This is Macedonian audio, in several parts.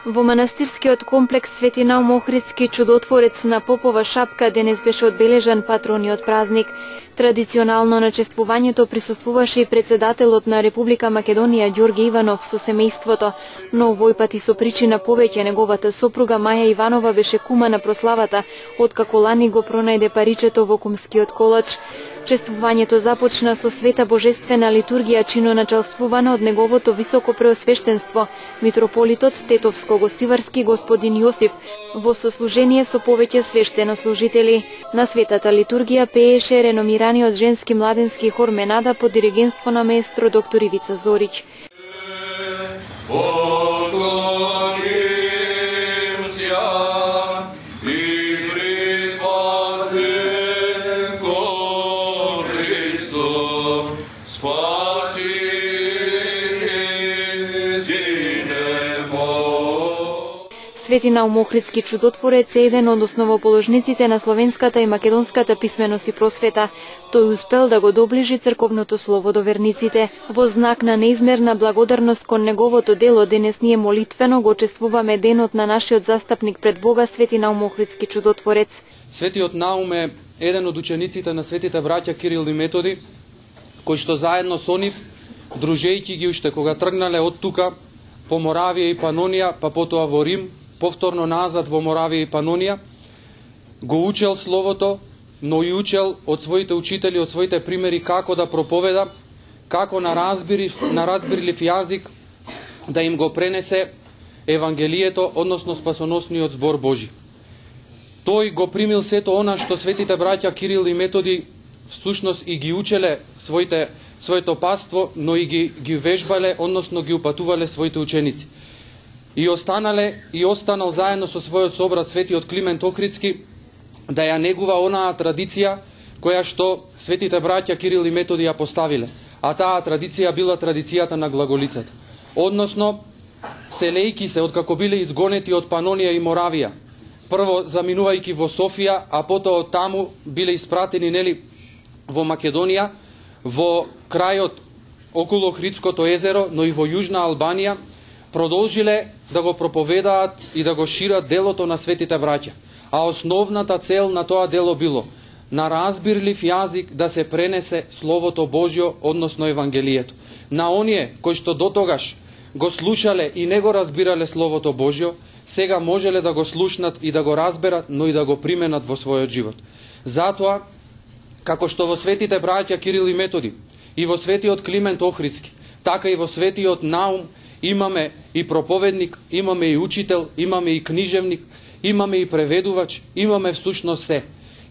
Во манастирскиот комплекс Свети Наум Охридски чудотворец на Попова шапка денес беше одбележан патрониот празник. Традиционално на чествувањето присуствуваше и председателот на Република Македонија Ѓорѓе Иванов со семејството, но овој пат и со причина повеќе неговата сопруга Маја Иванова беше кума на прославата, откако лани го пронајде паричето во кумскиот колач. Чествувањето започна со света божествена литургија чиноначалствувана од неговото високо преосвештенство, митрополитот Тетовско-Гостиварски господин Јосиф, во сослужение со повеќе свештенослужители. На светата литургија пееше реномираниот женски младенски хор Менада под диригентство на маестро доктор Ивица Зорич. Свети Наум Охридски чудотворец е еден од основоположниците на словенската и македонската писменост и просвета. Тој успел да го доближи црковното слово до верниците. Во знак на неизмерна благодарност кон неговото дело, денес ние молитвено го чествуваме денот на нашиот застапник пред Бога, Свети Наум Охридски чудотворец. Светиот Наум е еден од учениците на светите браќа Кирил и Методи, кои што заедно со нив, дружејќи ги уште кога тргнале од тука по Моравија и Панонија, па потоа во Рим, повторно назад во Моравија и Панонија, го учел словото, но и учел од своите учители, од своите примери како да проповеда, како на разбирлив јазик да им го пренесе Евангелието, односно спасоносниот збор Божи. Тој го примил сето она што светите браќа Кирил и Методи всушност и ги учеле своето паство, но и ги вежбале, односно ги упатувале своите ученици. И останал заедно со својот собрат светиот Климент Охридски да ја негува онаа традиција која што светите браќа Кирил и Методи ја поставиле, а таа традиција била традицијата на глаголицата. Односно, селејки се откако биле изгонети од Панонија и Моравија, прво заминувајќи во Софија, а потоа од таму биле испратени во Македонија, во крајот околу Охридското езеро, но и во Јужна Албанија, продолжиле да го проповедаат и да го шират делото на светите браќа. А основната цел на тоа дело било на разбирлив јазик да се пренесе Словото Божјо, односно Евангелието. На оние кои што дотогаш го слушале и не го разбирале Словото Божјо, сега можеле да го слушнат и да го разберат, но и да го применат во својот живот. Затоа, како што во светите браќа Кирил и Методи и во светиот Климент Охридски, така и во светиот Наум имаме и проповедник, имаме и учител, имаме и книжевник, имаме и преведувач, имаме всушност се.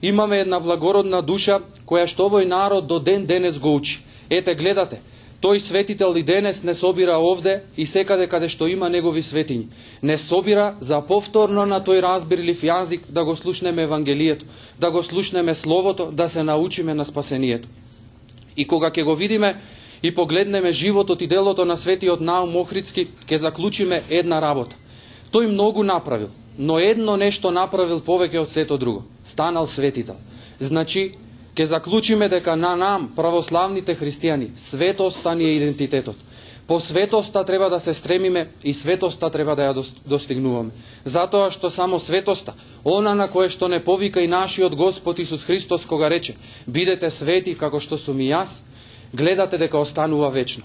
Имаме една благородна душа која што овој народ до ден денес го учи. Ете, гледате, тој светител и денес не собира овде и секаде каде што има негови светињи. Не собира за повторно на тој разбирлив јазик да го слушнеме Евангелието, да го слушнеме Словото, да се научиме на спасението. И кога ќе го видиме и погледнеме животот и делото на светиот Наум Охридски, ќе заклучиме една работа. Тој многу направил, но едно нешто направил повеќе од сето друго. Станал светител. Значи, ќе заклучиме дека на нам, православните христијани, светоста ни е идентитетот. По светоста треба да се стремиме и светоста треба да ја достигнуваме. Затоа што само светоста, она на кое што не повика и нашиот Господ Исус Христос кога рече: бидете свети како што сум и јас, гледате дека останува вечно.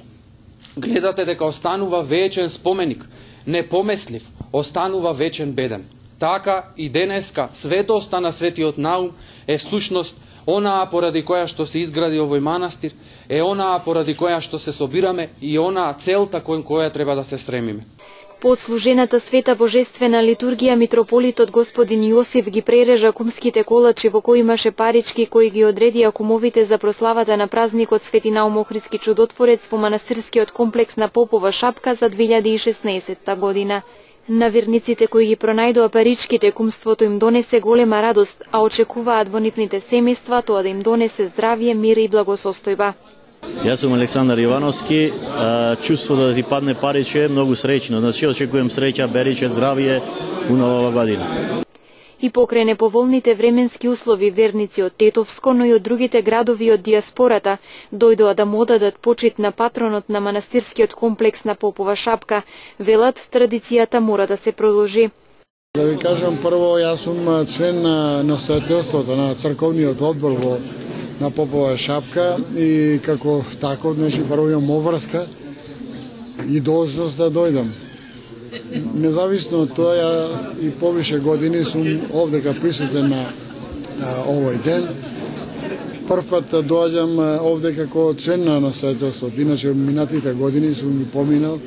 Гледате дека останува вечен споменик, непомеслив, останува вечен беден. Така и денеска светоста на светиот Наум е всушност онаа поради која што се изгради овој манастир, е онаа поради која што се собираме и онаа целта кон која треба да се стремиме. По отслужената света божествена литургија, митрополитот господин Јосиф ги прережа кумските колачи во кои имаше парички кои ги одредија кумовите за прославата на празникот Свети Наум Охридски чудотворец во манастирскиот комплекс на Попова шапка за 2016 година. На верниците кои ги пронајдоа паричките, кумството им донесе голема радост, а очекуваат во нивните семејства тоа да им донесе здравје, мир и благосостојба. Јас сум Александар Јовановски, чувството да ти падне париче е многу среќно, значи очекувам среќа, бериче, здравје у нова година. И покрај неповолните временски услови, верници од Тетовско, но и од другите градови од диаспората дојдоа да му одадат почит на патронот на манастирскиот комплекс на Попова шапка. Велат, традицијата мора да се продолжи. Да ви кажам, прво, јас сум член на настојателството на црковниот одбор на Попова шапка и како таков, прво имам обврска и должност да дојдам. Независно од тоа, ја и повише години сум овдека присутен на овој ден. Прв пат доаѓам овде како член на настојателството, иначе минатите години сум ги поминал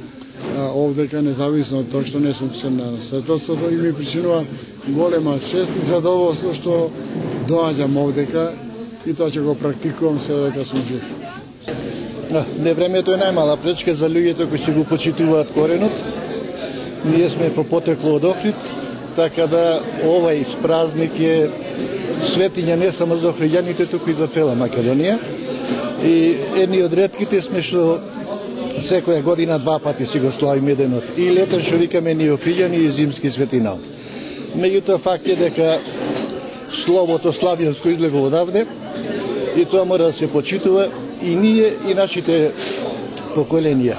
овдека, независно од тоа што не сум член на настојателството, и ми причинува голема чест и задоволство што доаѓам овдека и тоа ќе го практикувам се дека сум жив. Не, времето е најмала пречка за луѓето кои си го почитуваат коренот. Ние сме по потекло од Охрид, така да овај празник е светиња не само за охриѓаните, туку и за цела Македонија. И едни од ретките сме што секоја година два пати си го славиме денот. И летен што викаме ни охриѓани и зимски светинал. Меѓутоа факт е дека словото славјанско излегло одавде и тоа мора да се почитува и ние и нашите поколенија.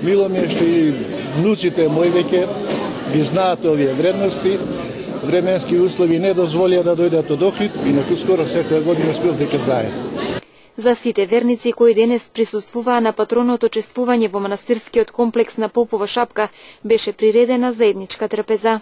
Мило ми е што и внуците мои веќе ги знаат овие вредности. Временски услови не дозволија да дојдат од Охрид и на скоро секоја година сме овдека заедно. За сите верници кои денес присуствуваа на патроното чествување во манастирскиот комплекс на Попова шапка беше приредена заедничка трпеза.